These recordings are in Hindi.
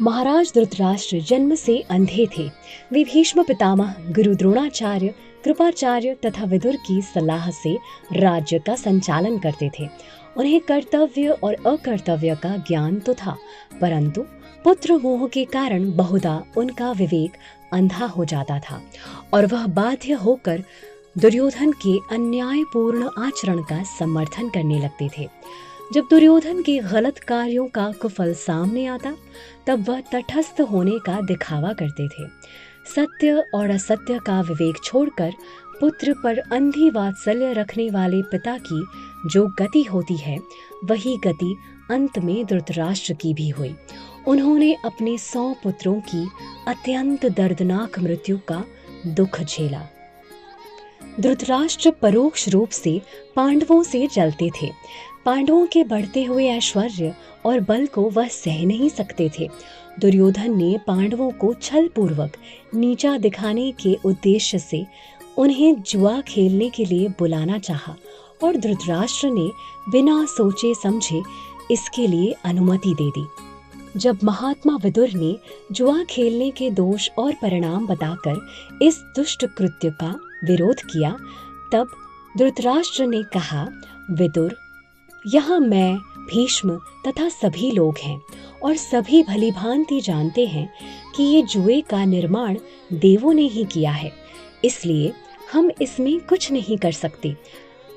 महाराज धृतराष्ट्र जन्म से अंधे थे। वे भीष्म पितामह, गुरु द्रोणाचार्य, कृपाचार्य तथा विदुर की सलाह से राज्य का संचालन करते थे। उन्हें कर्तव्य और अकर्तव्य का ज्ञान तो था, परंतु पुत्र मोह के कारण बहुधा उनका विवेक अंधा हो जाता था और वह बाध्य होकर दुर्योधन के अन्यायपूर्ण आचरण का समर्थन करने लगते थे। जब दुर्योधन के गलत कार्यों का कुफल सामने आता, तब वह तटस्थ होने का दिखावा करते थे। सत्य और असत्य का विवेक छोड़कर पुत्र पर अंधी वात्सल्य रखने वाले पिता की जो गति होती है, वही गति अंत में धृतराष्ट्र की भी हुई। उन्होंने अपने 100 पुत्रों की अत्यंत दर्दनाक मृत्यु का दुख झेला। धृतराष्ट्र परोक्ष रूप से पांडवों से जलते थे। पांडवों के बढ़ते हुए ऐश्वर्य और बल को वह सह नहीं सकते थे। दुर्योधन ने पांडवों को छल पूर्वक नीचा दिखाने के उद्देश्य से उन्हें जुआ खेलने के लिए बुलाना चाहा और धृतराष्ट्र ने बिना सोचे समझे इसके लिए अनुमति दे दी। जब महात्मा विदुर ने जुआ खेलने के दोष और परिणाम बताकर इस दुष्ट कृत्य का विरोध किया, तब धृतराष्ट्र ने कहा, विदुर, यहाँ मैं, भीष्म तथा सभी लोग हैं और सभी भलीभांति जानते हैं कि ये जुए का निर्माण देवों ने ही किया है, इसलिए हम इसमें कुछ नहीं कर सकते।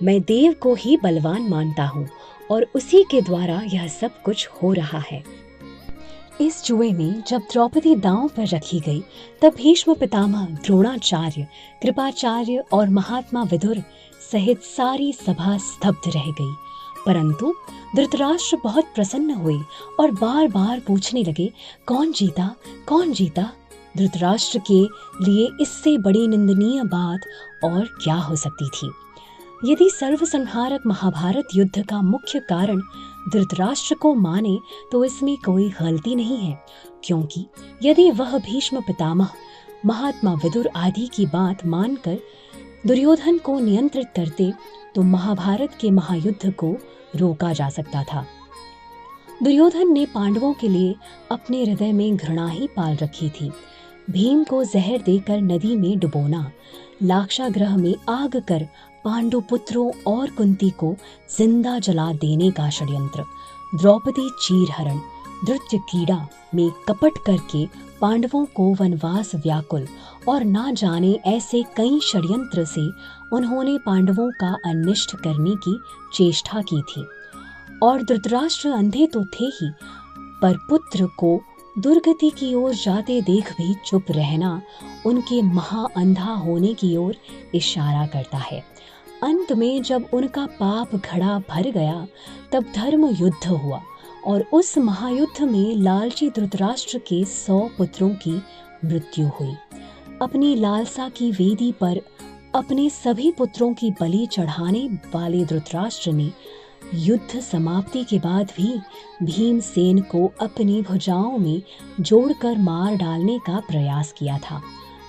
मैं देव को ही बलवान मानता हूँ और उसी के द्वारा यह सब कुछ हो रहा है। इस जुए में जब द्रौपदी दांव पर रखी गई, तब भीष्म पितामह, द्रोणाचार्य, कृपाचार्य और महात्मा विदुर सहित सारी सभा स्तब्ध रह गई। परंतु धृतराष्ट्र बहुत प्रसन्न हुए और बार बार पूछने लगे, कौन जीता, कौन जीता? धृतराष्ट्र के लिए इससे बड़ी निंदनीय बात और क्या हो सकती थी? यदि सर्वसंहारक महाभारत युद्ध का मुख्य कारण धृतराष्ट्र को माने तो इसमें कोई गलती नहीं है, क्योंकि यदि वह भीष्म पितामह, महात्मा विदुर आदि की बात मानकर दुर्योधन को नियंत्रित करते तो महाभारत के महायुद्ध को रोका जा सकता था। दुर्योधन ने पांडवों के लिए अपने हृदय में घृणा ही पाल रखी थी। भीम को जहर देकर नदी में डुबोना, लाक्षागृह में आग कर पांडु पुत्रों और कुंती को जिंदा जला देने का षड्यंत्र, द्रौपदी चीरहरण, धृत्य कीड़ा में कपट करके पांडवों को वनवास व्याकुल और ना जाने ऐसे कई षड्यंत्र से उन्होंने पांडवों का अनिष्ट करने की चेष्टा की थी। और धृतराष्ट्र अंधे तो थे ही, पर पुत्र को दुर्गति की ओर जाते देख भी चुप रहना उनके महाअंधा होने की ओर इशारा करता है। अंत में जब उनका पाप घड़ा भर गया, तब धर्म युद्ध हुआ और उस महायुद्ध में लालची धृतराष्ट्र के 100 पुत्रों की मृत्यु हुई। अपनी लालसा की वेदी पर अपने सभी पुत्रों की बलि चढ़ाने वाले धृतराष्ट्र ने युद्ध समाप्ति के बाद भी भीमसेन को अपनी भुजाओं में जोड़कर मार डालने का प्रयास किया था,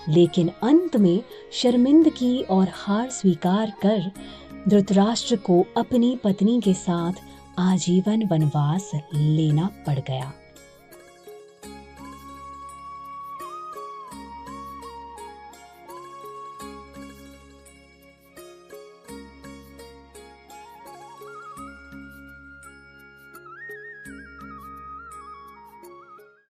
लेकिन अंत में शर्मिंदगी और हार स्वीकार कर धृतराष्ट्र को अपनी पत्नी के साथ आजीवन वनवास लेना पड़ गया।